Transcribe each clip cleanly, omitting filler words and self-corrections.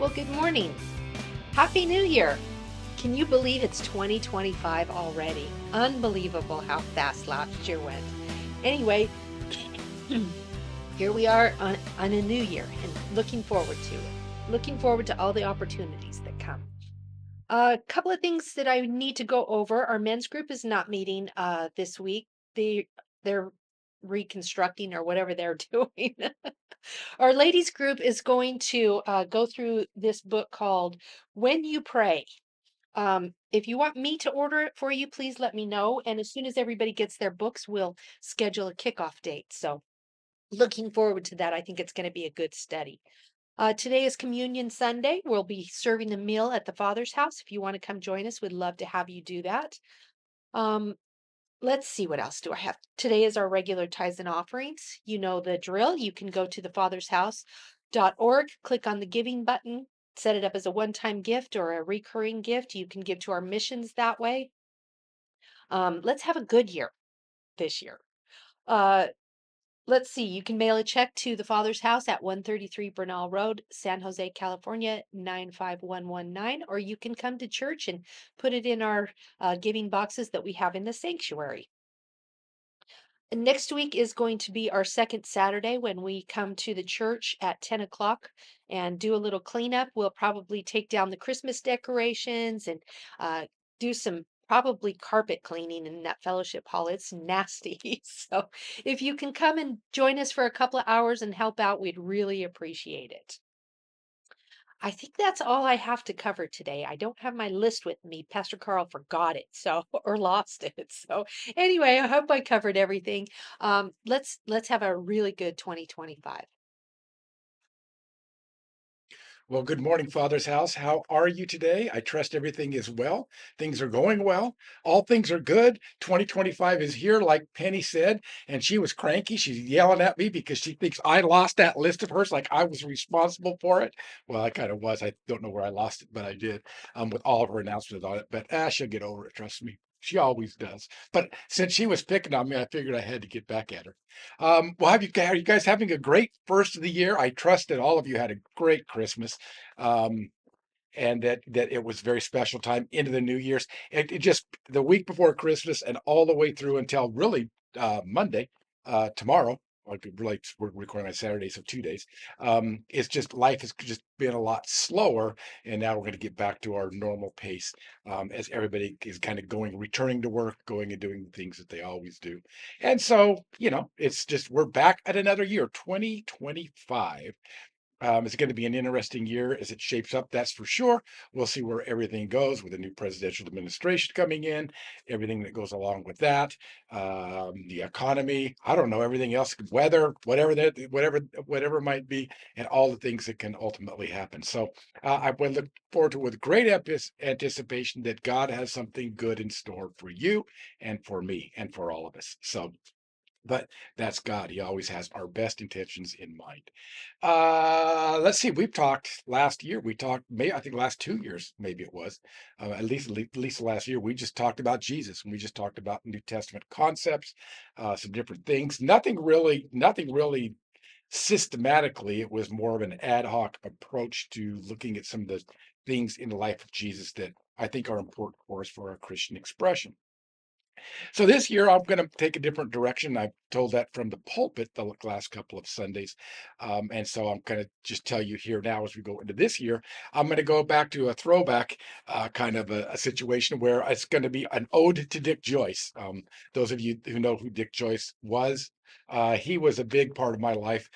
Well, good morning. Happy New Year. Can you believe it's 2025 already? Unbelievable how fast last year went. Anyway, here we are on a new year and looking forward to it. Looking forward to all the opportunities that come. A couple of things that I need to go over. Our men's group is not meeting this week. They're reconstructing or whatever they're doing. Our ladies group is going to go through this book called When You Pray. If you want me to order it for you, please let me know. And as soon as everybody gets their books, we'll schedule a kickoff date. So looking forward to that. I think it's going to be a good study. Today is Communion Sunday. We'll be serving the meal at the Father's house. If you want to come join us, we'd love to have you do that. Um, let's see, what else do I have? Today is our regular tithes and offerings. You know the drill. You can go to thefathershouse.org, click on the giving button, set it up as a one-time gift or a recurring gift. You can give to our missions that way. Let's have a good year this year. Uh, let's see, you can mail a check to the Father's House at 133 Bernal Road, San Jose, California, 95119, or you can come to church and put it in our giving boxes that we have in the sanctuary. And next week is going to be our second Saturday when we come to the church at 10 o'clock and do a little cleanup. We'll probably take down the Christmas decorations and do some probably carpet cleaning in that fellowship hall. It's nasty. So if you can come and join us for a couple of hours and help out, we'd really appreciate it. I think that's all I have to cover today. I don't have my list with me. Pastor Carl forgot it, so or lost it. So anyway, I hope I covered everything. Let's have a really good 2025. Well, good morning, Father's House. How are you today? I trust everything is well. Things are going well. All things are good. 2025 is here, like Penny said, and she was cranky. She's yelling at me because she thinks I lost that list of hers, like I was responsible for it. Well, I kind of was. I don't know where I lost it, but I did, with all of her announcements on it. But she'll get over it. Trust me. She always does. But since she was picking on me, I figured I had to get back at her. Well, are you guys having a great first of the year? I trust that all of you had a great Christmas, um, and that it was a very special time into the New Year's. It just the week before Christmas and all the way through until really Monday, tomorrow. Like really, we're recording on Saturday, so 2 days. It's just life has just been a lot slower, and now we're going to get back to our normal pace as everybody is kind of returning to work, going and doing the things that they always do. And so, it's just we're back at another year, 2025. It's going to be an interesting year as it shapes up, that's for sure. We'll see where everything goes with the new presidential administration coming in, everything that goes along with that, the economy. I don't know everything else, weather, whatever it might be, and all the things that can ultimately happen. So I would look forward to with great anticipation that God has something good in store for you and for me and for all of us. So but that's God. He always has our best intentions in mind. Let's see. We've talked last year. We talked, I think last 2 years, maybe it was, at least last year. We just talked about Jesus, and we just talked about New Testament concepts, some different things. Nothing really systematically. It was more of an ad hoc approach to looking at some of the things in the life of Jesus that I think are important for us for our Christian expression. So this year, I'm going to take a different direction. I've told that from the pulpit the last couple of Sundays. And so I'm going to just tell you here now as we go into this year, I'm going to go back to a throwback kind of a situation where it's going to be an ode to Dick Joyce. Those of you who know who Dick Joyce was, he was a big part of my life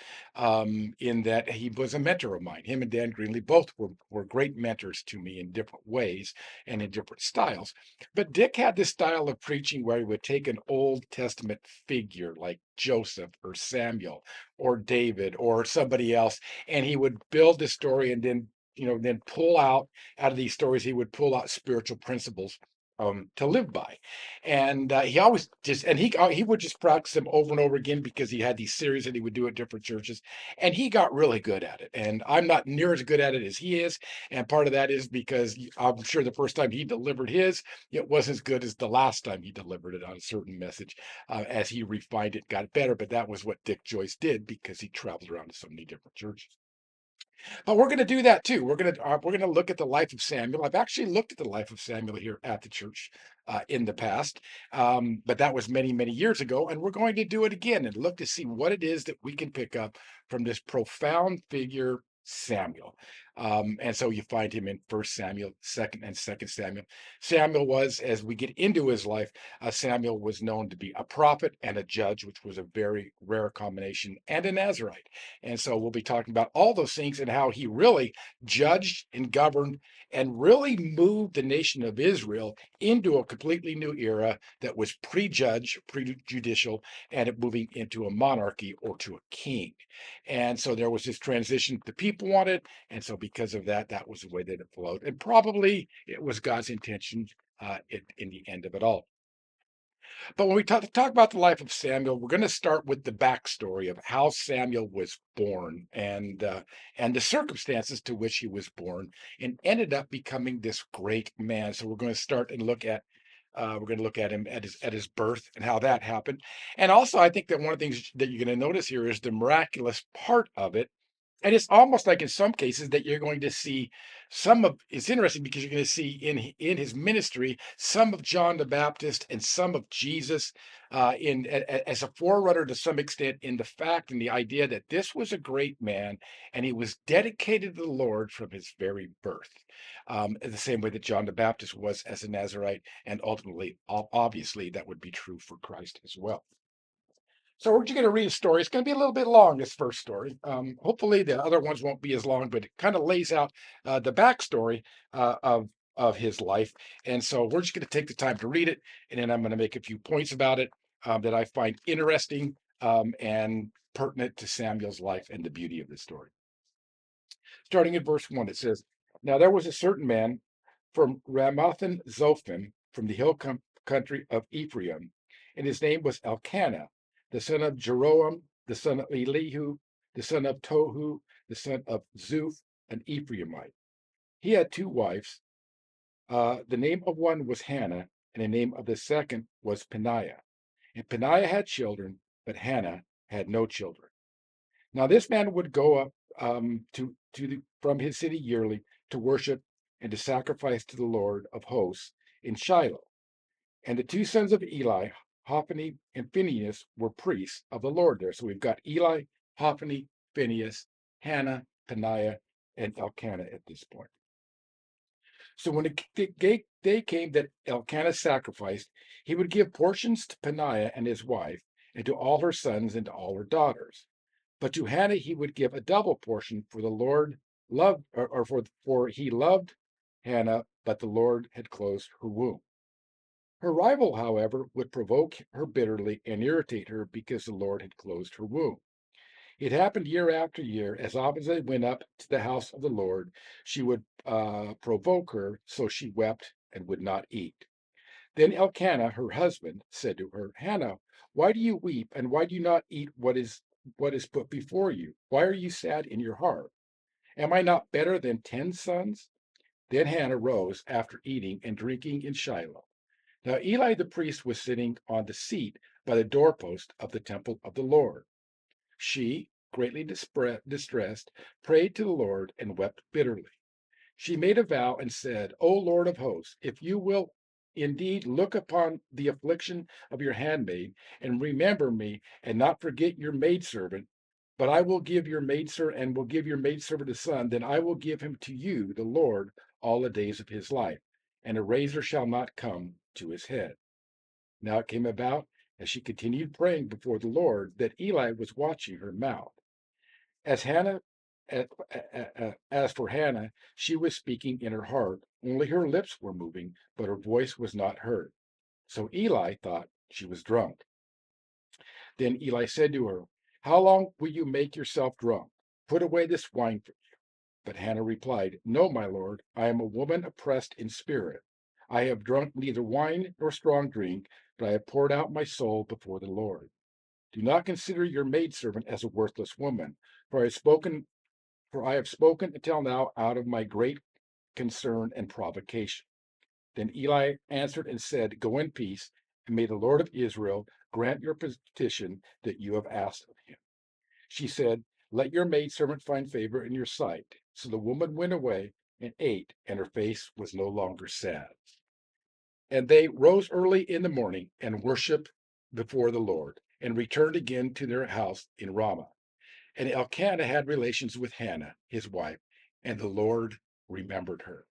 in that he was a mentor of mine. Him and Dan Greenlee both were great mentors to me in different ways and in different styles. But Dick had this style of preaching where he would take an Old Testament figure like Joseph or Samuel or David or somebody else, and he would build the story and then pull out of these stories, he would pull out spiritual principles to live by. And he always just, and he would just practice them over and over again because he had these series that he would do at different churches, and he got really good at it. And I'm not near as good at it as he is. And part of that is because I'm sure the first time he delivered his, it wasn't as good as the last time he delivered it on a certain message. As he refined it, got better. But that was what Dick Joyce did because he traveled around to so many different churches. But we're going to do that too. We're going to look at the life of Samuel. I've actually looked at the life of Samuel here at the church in the past, but that was many many years ago. And we're going to do it again and look to see what it is that we can pick up from this profound figure. Samuel, and so you find him in First Samuel, Second Samuel. Samuel was, as we get into his life, Samuel was known to be a prophet and a judge, which was a very rare combination, and a Nazarite. And so we'll be talking about all those things and how he really judged and governed and really moved the nation of Israel into a completely new era that was prejudge, prejudicial, and it moving into a monarchy or to a king. And so there was this transition the people wanted. And so because of that, that was the way that it flowed. And probably it was God's intention in the end of it all. But when we talk about the life of Samuel, we're going to start with the backstory of how Samuel was born and the circumstances to which he was born, and ended up becoming this great man. So we're going to start and look at. We're going to look at him at his birth and how that happened. And also, I think that one of the things that you're going to notice here is the miraculous part of it, and it's almost like in some cases that you're going to see some of it's interesting because you're going to see in his ministry some of John the Baptist and some of Jesus as a forerunner to some extent in the fact and the idea that this was a great man and he was dedicated to the Lord from his very birth, in the same way that John the Baptist was as a Nazarite, and ultimately, obviously, that would be true for Christ as well. So we're just going to read a story. It's going to be a little bit long, this first story. Hopefully, the other ones won't be as long, but it kind of lays out the backstory of his life. And so we're just going to take the time to read it, and then I'm going to make a few points about it that I find interesting and pertinent to Samuel's life and the beauty of the story. Starting at verse 1, it says, "Now there was a certain man from Ramathan Zophim, from the country of Ephraim, and his name was Elkanah, the son of Jeroam, the son of Elihu, the son of Tohu, the son of Zuph, an Ephraimite. He had two wives. The name of one was Hannah, and the name of the second was Peninnah. And Peninnah had children, but Hannah had no children. Now this man would go up from his city yearly to worship and to sacrifice to the Lord of hosts in Shiloh. And the two sons of Eli, Hophni and Phinehas, were priests of the Lord there. So we've got Eli, Hophni, Phinehas, Hannah, Peninnah, and Elkanah at this point. So when the day came that Elkanah sacrificed, he would give portions to Peninnah and his wife, and to all her sons and to all her daughters. But to Hannah he would give a double portion, for the Lord loved, for he loved Hannah, but the Lord had closed her womb. Her rival, however, would provoke her bitterly and irritate her because the Lord had closed her womb. It happened year after year. As often as they went up to the house of the Lord, she would provoke her, so she wept and would not eat. Then Elkanah, her husband, said to her, Hannah, why do you weep, and why do you not eat what is put before you? Why are you sad in your heart? Am I not better than 10 sons? Then Hannah rose after eating and drinking in Shiloh. Now Eli the priest was sitting on the seat by the doorpost of the temple of the Lord. She, greatly distressed, prayed to the Lord and wept bitterly. She made a vow and said, O Lord of hosts, if you will indeed look upon the affliction of your handmaid and remember me and not forget your maidservant, but I will give your maidservant and will give your maidservant a son, then I will give him to you, the Lord, all the days of his life, and a razor shall not come to his head. Now it came about, as she continued praying before the Lord, that Eli was watching her mouth. As Hannah, as for Hannah, she was speaking in her heart. Only her lips were moving, but her voice was not heard. So Eli thought she was drunk. Then Eli said to her, How long will you make yourself drunk? Put away this wine. But Hannah replied, No, my lord, I am a woman oppressed in spirit. I have drunk neither wine nor strong drink, but I have poured out my soul before the Lord. Do not consider your maidservant as a worthless woman, for I have spoken until now out of my great concern and provocation. Then Eli answered and said, Go in peace, and may the Lord of Israel grant your petition that you have asked of him. She said, Let your maidservant find favor in your sight. So the woman went away and ate, and her face was no longer sad. And they rose early in the morning and worshiped before the Lord, and returned again to their house in Ramah. And Elkanah had relations with Hannah, his wife, and the Lord remembered her.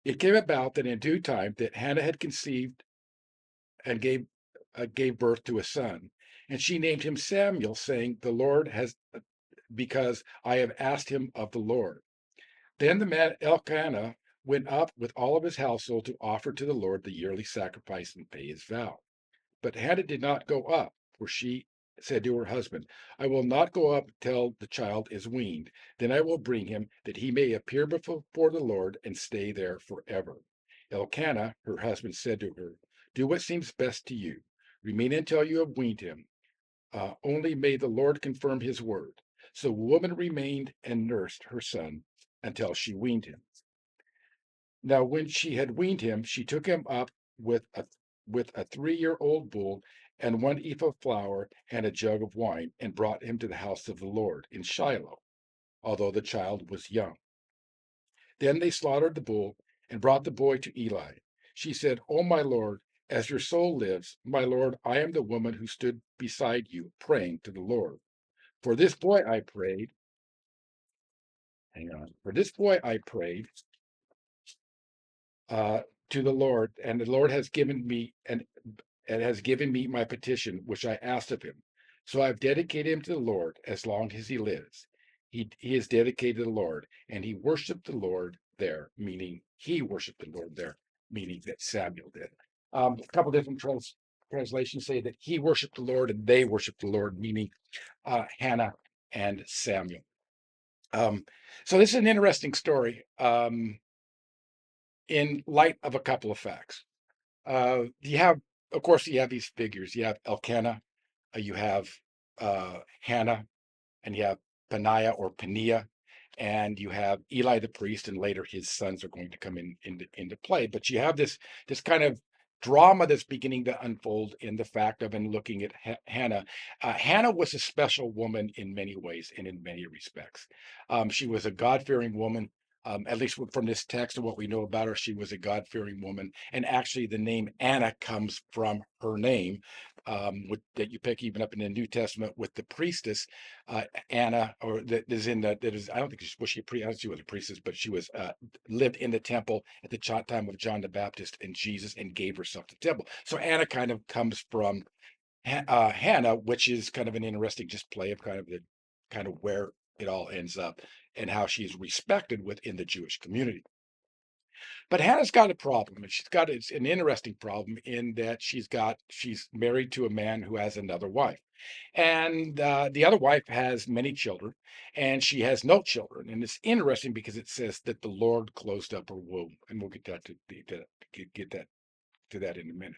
It came about that in due time that Hannah had conceived and gave birth to a son, and she named him Samuel, saying, "The Lord has because I have asked him of the Lord." Then the man Elkanah went up with all of his household to offer to the Lord the yearly sacrifice and pay his vow. But Hannah did not go up, for she said to her husband, "I will not go up till the child is weaned. Then I will bring him, that he may appear before the Lord and stay there forever." Elkanah, her husband, said to her, "Do what seems best to you. Remain until you have weaned him. Only may the Lord confirm his word." So the woman remained and nursed her son until she weaned him. Now, when she had weaned him, she took him up with a 3-year-old bull and 1 ephah of flour and a jug of wine, and brought him to the house of the Lord in Shiloh, although the child was young. Then they slaughtered the bull and brought the boy to Eli. She said, "O my Lord, as your soul lives, my Lord, I am the woman who stood beside you praying to the Lord. For this boy I prayed, hang on, for this boy I prayed uh, to the Lord, and the Lord has given me and has given me my petition, which I asked of him. So I've dedicated him to the Lord as long as he lives. He is dedicated to the Lord, and he worshiped the Lord there, meaning he worshiped the Lord there, meaning that Samuel did. A couple different translations say that he worshiped the Lord and they worshiped the Lord, meaning Hannah and Samuel. Um, so this is an interesting story in light of a couple of facts. You have, of course, you have these figures. You have Elkanah, you have Hannah, and you have Paniah or Peniah, and you have Eli the priest, and later his sons are going to come into play. But you have this kind of drama that's beginning to unfold in the fact of and looking at Hannah. Hannah was a special woman in many ways and in many respects. She was a God-fearing woman. At least from this text and what we know about her, she was a God-fearing woman. And actually, the name Anna comes from her name, that you pick even up in the New Testament with the priestess Anna, or that is in the that is I don't think she was she a priest. I don't think she was a priestess, but she was lived in the temple at the time of John the Baptist and Jesus, and gave herself to the temple. So Anna kind of comes from Hannah, which is kind of an interesting just play of kind of where it all ends up and how she's respected within the Jewish community. But Hannah's got a problem, and it's an interesting problem in that she's married to a man who has another wife, and the other wife has many children, and she has no children. And it's interesting because it says that the Lord closed up her womb, and we'll get that get that to that in a minute.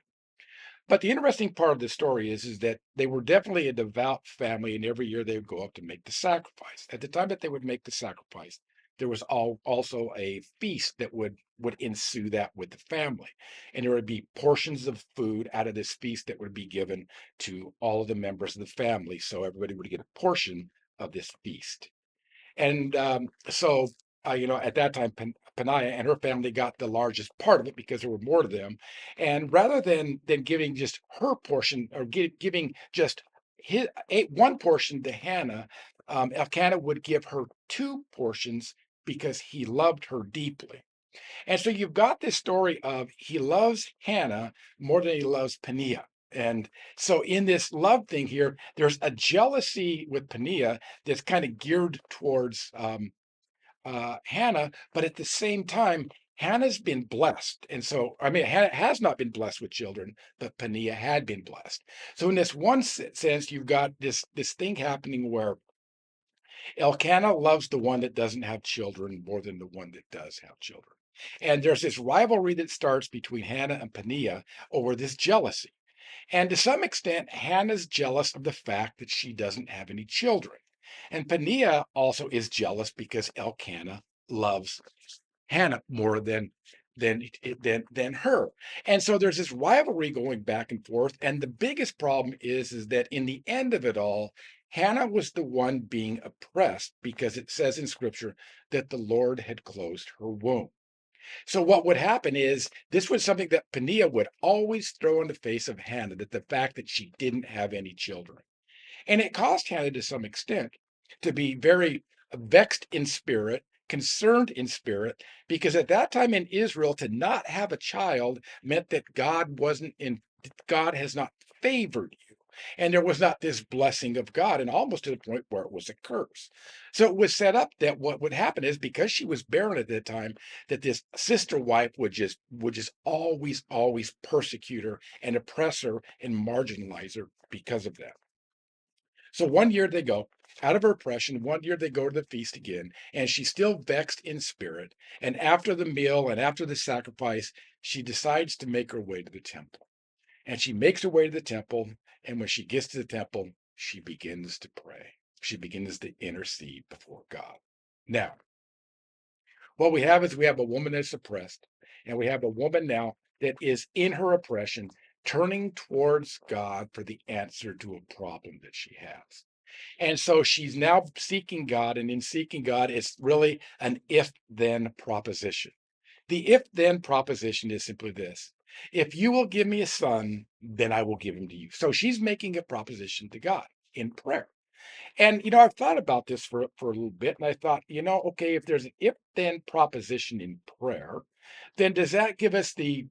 But the interesting part of the story is that they were definitely a devout family, and every year they would go up to make the sacrifice. At the time that they would make the sacrifice, there was also a feast that would ensue that with the family, and there would be portions of food out of this feast that would be given to all of the members of the family, so everybody would get a portion of this feast. And at that time, Paniah and her family got the largest part of it because there were more to them. And rather than giving just her portion or giving just one portion to Hannah, Elkanah would give her two portions because he loved her deeply. And so you've got this story of he loves Hannah more than he loves Peniah. And so in this love thing here, there's a jealousy with Peniah that's kind of geared towards Hannah, but at the same time, Hannah's been blessed. And so, I mean, Hannah has not been blessed with children, but Peniah had been blessed. So in this one sense, you've got this thing happening where Elkanah loves the one that doesn't have children more than the one that does have children. And there's this rivalry that starts between Hannah and Peninnah over this jealousy. And to some extent, Hannah's jealous of the fact that she doesn't have any children. And Peninnah also is jealous because Elkanah loves Hannah more than her. And so there's this rivalry going back and forth. And the biggest problem is that in the end of it all, Hannah was the one being oppressed because it says in scripture that the Lord had closed her womb. So what would happen is this was something that Peninnah would always throw in the face of Hannah, that the fact that she didn't have any children. And it caused Hannah to some extent to be very vexed in spirit, concerned in spirit, because at that time in Israel, to not have a child meant that God has not favored you. And there was not this blessing of God, and almost to the point where it was a curse. So it was set up that what would happen is because she was barren at that time, that this sister wife would just always persecute her and oppress her and marginalize her because of that. So one year they go out of her oppression. One year they go to the feast again, and she's still vexed in spirit. And after the meal and after the sacrifice, she decides to make her way to the temple. And she makes her way to the temple. And when she gets to the temple, she begins to pray. She begins to intercede before God. Now, what we have a woman that's oppressed, and we have a woman now that is in her oppression, turning towards God for the answer to a problem that she has. And so she's now seeking God, and in seeking God, it's really an if then proposition. The if then proposition is simply this: if you will give me a son, then I will give him to you. So she's making a proposition to God in prayer. And I've thought about this for a little bit, and I thought, okay, if there's an if then proposition in prayer, then does that give us the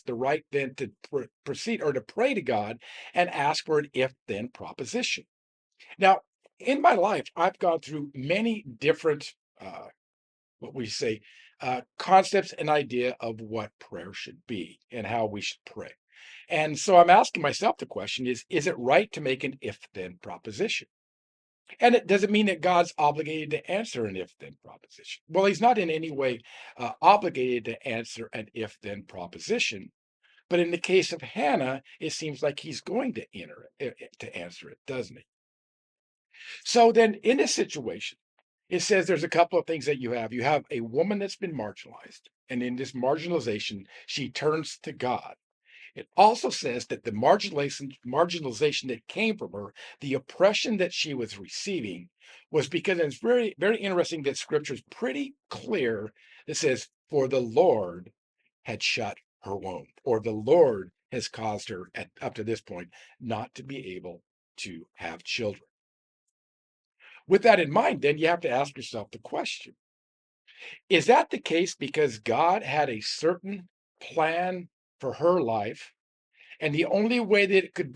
right then to proceed or to pray to God and ask for an if then proposition? Now, in my life, I've gone through many different what we say concepts and idea of what prayer should be and how we should pray. And so I'm asking myself the question is it right to make an if then proposition? And it doesn't mean that God's obligated to answer an if then proposition. Well, he's not in any way obligated to answer an if then proposition. But in the case of Hannah, it seems like he's going to to answer it, doesn't he? So then in this situation, it says there's a couple of things that you have. You have a woman that's been marginalized, and in this marginalization, she turns to God. It also says that the marginalization that came from her, the oppression that she was receiving, was because it's very, very interesting that scripture is pretty clear that says, for the Lord had shut her womb, or the Lord has caused her up to this point not to be able to have children. With that in mind, then you have to ask yourself the question: is that the case because God had a certain plan for her life, and the only way that it could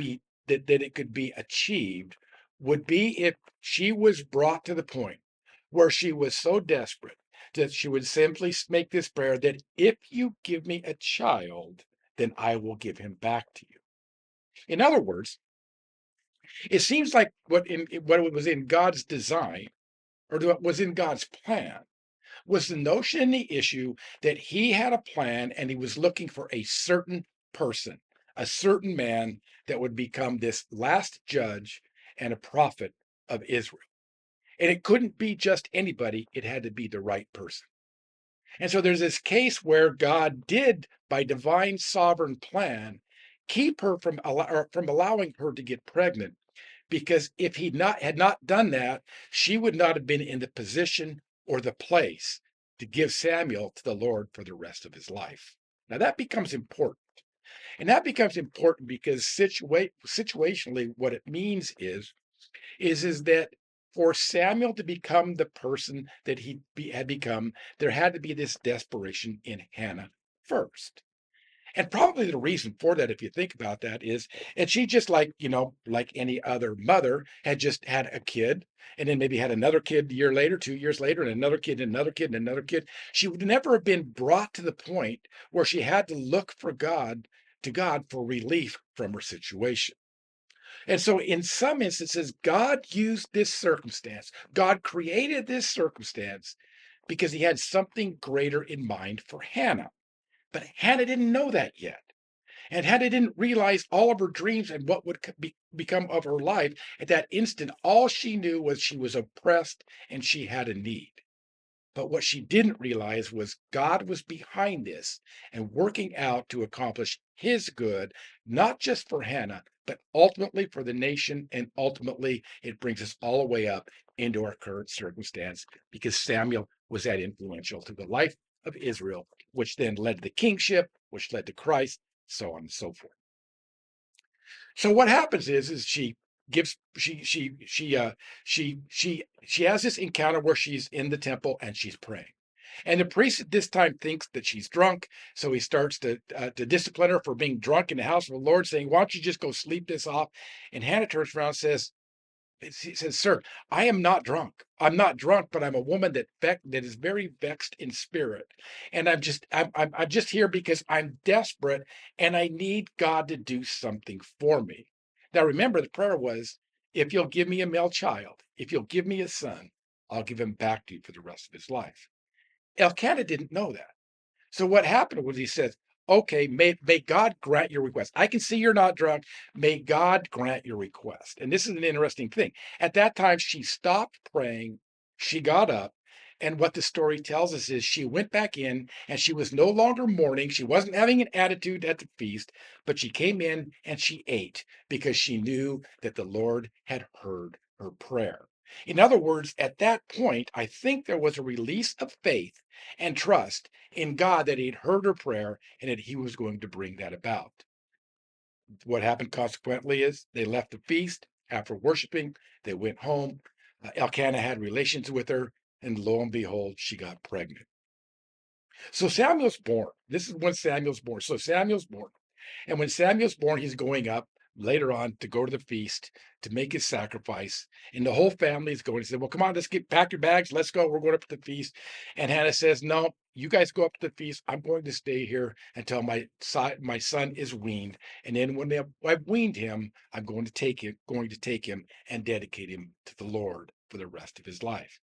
be achieved would be if she was brought to the point where she was so desperate that she would simply make this prayer that if you give me a child, then I will give him back to you. In other words, it seems like what was in God's design, or what was in God's plan, was the notion and the issue that he had a plan and he was looking for a certain person, a certain man that would become this last judge and a prophet of Israel. And it couldn't be just anybody, it had to be the right person. And so there's this case where God did, by divine sovereign plan, keep her from allowing her to get pregnant, because if he not had not done that, she would not have been in the position or the place to give Samuel to the Lord for the rest of his life. Now that becomes important. And that becomes important because situationally, what it means is that for Samuel to become the person that had become, there had to be this desperation in Hannah first. And probably the reason for that, if you think about that, is and she just like any other mother, had just had a kid, and then maybe had another kid a year later, 2 years later, and another kid, and another kid, and another kid. She would never have been brought to the point where she had to look to God for relief from her situation. And so, in some instances, God used this circumstance. God created this circumstance because he had something greater in mind for Hannah. But Hannah didn't know that yet. And Hannah didn't realize all of her dreams and what would become of her life at that instant. All she knew was she was oppressed and she had a need. But what she didn't realize was God was behind this and working out to accomplish his good, not just for Hannah, but ultimately for the nation, and ultimately it brings us all the way up into our current circumstance because Samuel was that influential to the life of Israel, which then led to the kingship, which led to Christ, so on and so forth. So what happens is she gives she has this encounter where she's in the temple and she's praying. And the priest at this time thinks that she's drunk, so he starts to discipline her for being drunk in the house of the Lord, saying, "Why don't you just go sleep this off?" And Hannah turns around and says, he says, "Sir, I am not drunk. I'm not drunk, but I'm a woman that is very vexed in spirit, and I'm just here because I'm desperate and I need God to do something for me." Now, remember, the prayer was, "If you'll give me a male child, if you'll give me a son, I'll give him back to you for the rest of his life." Elkanah didn't know that. So what happened was he says, "Okay, may God grant your request. I can see you're not drunk. May God grant your request." And this is an interesting thing. At that time, she stopped praying. She got up. And what the story tells us is she went back in and she was no longer mourning. She wasn't having an attitude at the feast, but she came in and she ate because she knew that the Lord had heard her prayer. In other words, at that point, I think there was a release of faith and trust in God that he'd heard her prayer and that he was going to bring that about. What happened consequently is they left the feast after worshiping, they went home. Elkanah had relations with her, and lo and behold, she got pregnant. So Samuel's born. This is when Samuel's born. So Samuel's born. And when Samuel's born, he's going up later on to go to the feast to make his sacrifice. And the whole family is going. He said, "Well, come on, let's get pack your bags. Let's go. We're going up to the feast." And Hannah says, "No, you guys go up to the feast. I'm going to stay here until my son is weaned. And then when I've weaned him, I'm going to take him and dedicate him to the Lord for the rest of his life."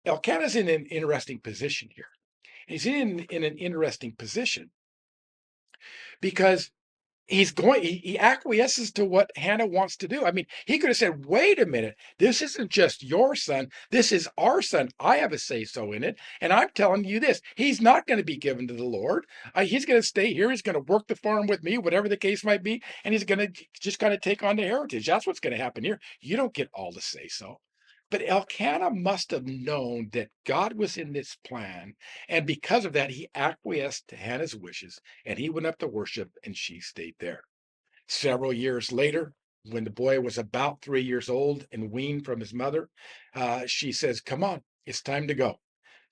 Elkanah's in an interesting position here. He's in an interesting position because he acquiesces to what Hannah wants to do. I mean, he could have said, "Wait a minute, this isn't just your son, this is our son. I have a say so in it. And I'm telling you this, he's not going to be given to the Lord. He's going to stay here. He's going to work the farm with me, whatever the case might be. And he's going to just kind of take on the heritage. That's what's going to happen here. You don't get all the say so." But Elkanah must have known that God was in this plan. And because of that, he acquiesced to Hannah's wishes and he went up to worship and she stayed there. Several years later, when the boy was about 3 years old and weaned from his mother, she says, "Come on, it's time to go."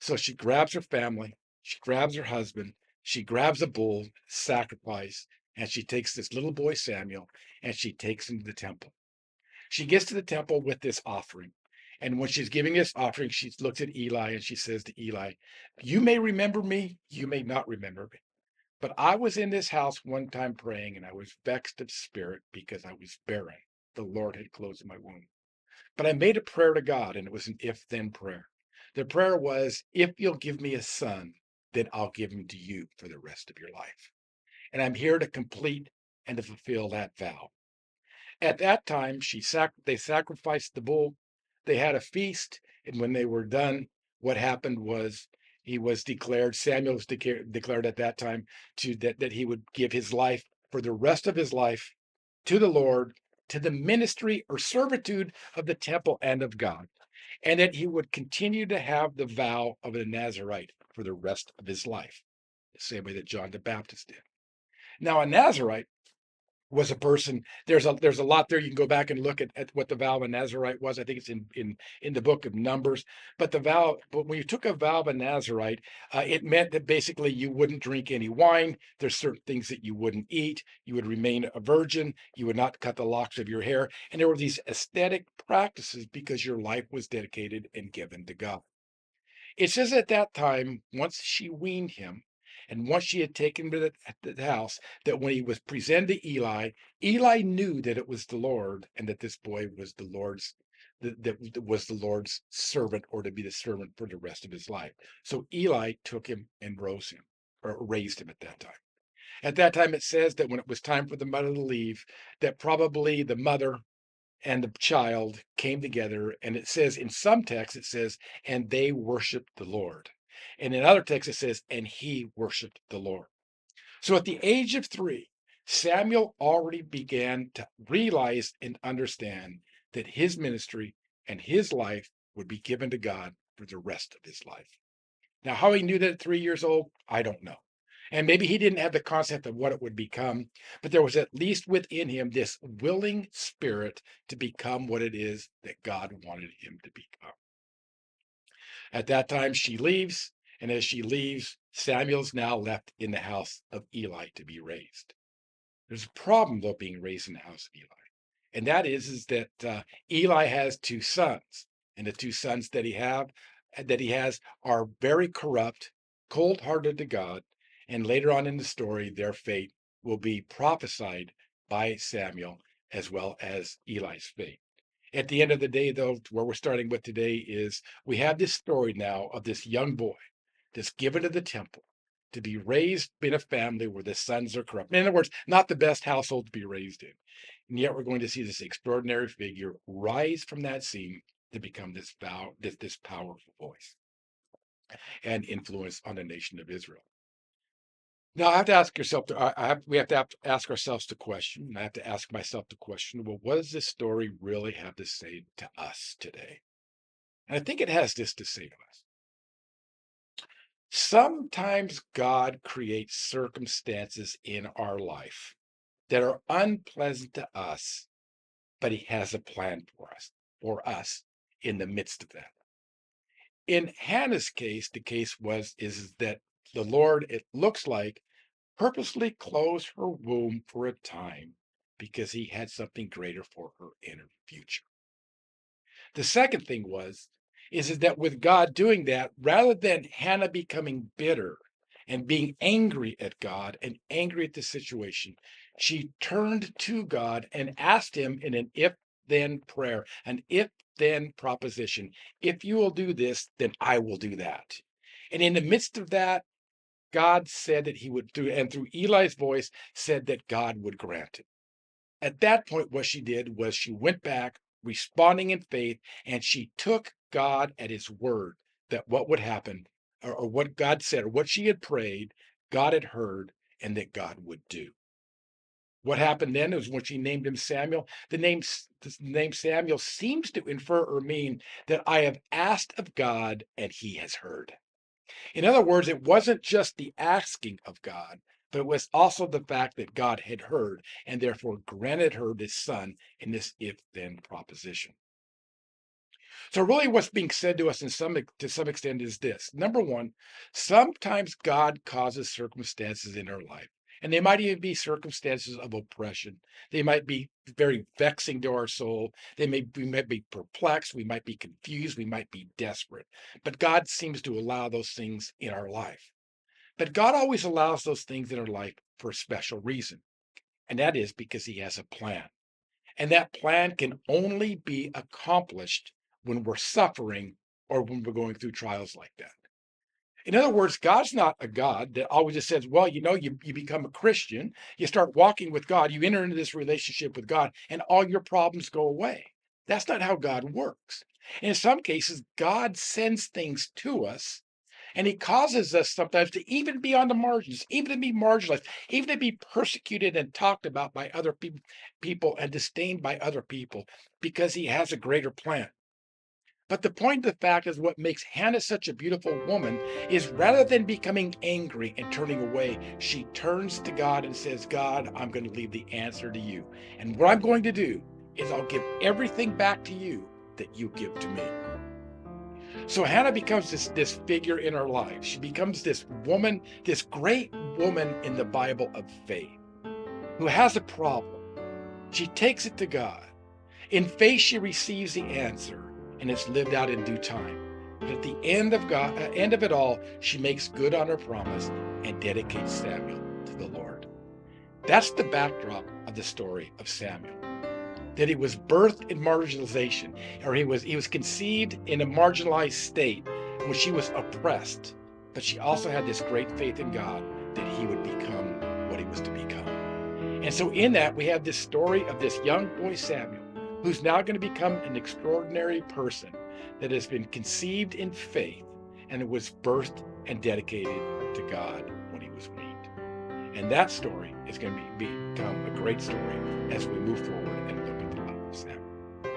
So she grabs her family, she grabs her husband, she grabs a bull, sacrifice, and she takes this little boy, Samuel, and she takes him to the temple. She gets to the temple with this offering. And when she's giving this offering, she looks at Eli and she says to Eli, "You may remember me, you may not remember me. But I was in this house one time praying, and I was vexed at spirit because I was barren. The Lord had closed my womb. But I made a prayer to God, and it was an if then prayer. The prayer was, if you'll give me a son, then I'll give him to you for the rest of your life. And I'm here to complete and to fulfill that vow." At that time, they sacrificed the bull. They had a feast, and when they were done, what happened was Samuel was declared at that time that he would give his life for the rest of his life to the Lord, to the ministry or servitude of the temple and of God, and that he would continue to have the vow of a Nazarite for the rest of his life, the same way that John the Baptist did. Now, a Nazarite was a person. There's a lot there. You can go back and look at what the vow of a Nazarite was. I think it's in the book of Numbers. But when you took a vow of a Nazarite, it meant that basically you wouldn't drink any wine. There's certain things that you wouldn't eat. You would remain a virgin. You would not cut the locks of your hair. And there were these aesthetic practices because your life was dedicated and given to God. It says at that time, once she weaned him, and once she had taken him to the house, that when he was presented to Eli, Eli knew that it was the Lord, and that this boy was the Lord's, that was the Lord's servant, or to be the servant for the rest of his life. So Eli took him and rose him, or raised him at that time. At that time, it says that when it was time for the mother to leave, that probably the mother and the child came together, and it says in some texts it says, "And they worshiped the Lord," and in other texts it says, "And he worshiped the Lord." So at the age of 3, Samuel already began to realize and understand that his ministry and his life would be given to God for the rest of his life. Now, how he knew that at 3 years old, I don't know. And maybe he didn't have the concept of what it would become, but there was at least within him this willing spirit to become what it is that God wanted him to become. At that time, she leaves, and as she leaves, Samuel's now left in the house of Eli to be raised. There's a problem, though, being raised in the house of Eli, and that is that Eli has two sons, and the two sons that he has are very corrupt, cold-hearted to God, and later on in the story, their fate will be prophesied by Samuel as well as Eli's fate. At the end of the day, though, where we're starting with today is we have this story now of this young boy that's given to the temple to be raised in a family where the sons are corrupt. In other words, not the best household to be raised in. And yet we're going to see this extraordinary figure rise from that scene to become this powerful voice and influence on the nation of Israel. Now, I have to ask yourself, we have to ask ourselves the question, and I have to ask myself the question, well, what does this story really have to say to us today? And I think it has this to say to us. Sometimes God creates circumstances in our life that are unpleasant to us, but he has a plan for us in the midst of that. In Hannah's case, the case is that the Lord, it looks like, purposely closed her womb for a time because he had something greater for her in her future. The second thing is that with God doing that, rather than Hannah becoming bitter and being angry at God and angry at the situation, she turned to God and asked him in an if then prayer, an if then proposition. If you will do this, then I will do that. And in the midst of that, God said that he would do, and through Eli's voice, said that God would grant it. At that point, what she did was she went back, responding in faith, and she took God at his word that what would happen, or what God said, or what she had prayed, God had heard, and that God would do. What happened then was when she named him Samuel, the name Samuel seems to infer or mean that I have asked of God and he has heard. In other words, it wasn't just the asking of God, but it was also the fact that God had heard and therefore granted her this son in this if then proposition. So, really, what's being said to us to some extent is this. Number one, sometimes God causes circumstances in our life, and they might even be circumstances of oppression. They might be very vexing to our soul. We might be perplexed. We might be confused. We might be desperate. But God seems to allow those things in our life. But God always allows those things in our life for a special reason, and that is because He has a plan. And that plan can only be accomplished when we're suffering or when we're going through trials like that. In other words, God's not a God that always just says, well, you become a Christian, you start walking with God, you enter into this relationship with God, and all your problems go away. That's not how God works. And in some cases, God sends things to us and he causes us sometimes to even be on the margins, even to be marginalized, even to be persecuted and talked about by other people and disdained by other people because he has a greater plan. But the point of the fact is what makes Hannah such a beautiful woman is rather than becoming angry and turning away, she turns to God and says, God, I'm going to leave the answer to you. And what I'm going to do is I'll give everything back to you that you give to me. So Hannah becomes this figure in her life. She becomes this woman, this great woman in the Bible of faith who has a problem. She takes it to God. In faith, she receives the answer, and it's lived out in due time. But at the end of it all, she makes good on her promise and dedicates Samuel to the Lord. That's the backdrop of the story of Samuel. That he was birthed in marginalization, or he was conceived in a marginalized state when she was oppressed. But she also had this great faith in God that he would become what he was to become. And so in that, we have this story of this young boy, Samuel, who's now going to become an extraordinary person that has been conceived in faith and was birthed and dedicated to God when he was weaned. And that story is going to become a great story as we move forward and look at the life of Samuel.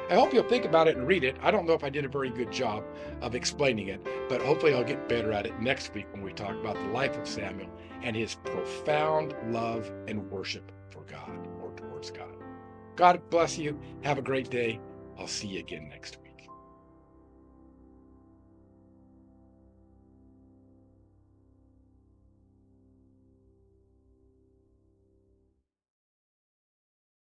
I hope you'll think about it and read it. I don't know if I did a very good job of explaining it, but hopefully I'll get better at it next week when we talk about the life of Samuel and his profound love and worship for God or towards God. God bless you. Have a great day. I'll see you again next week.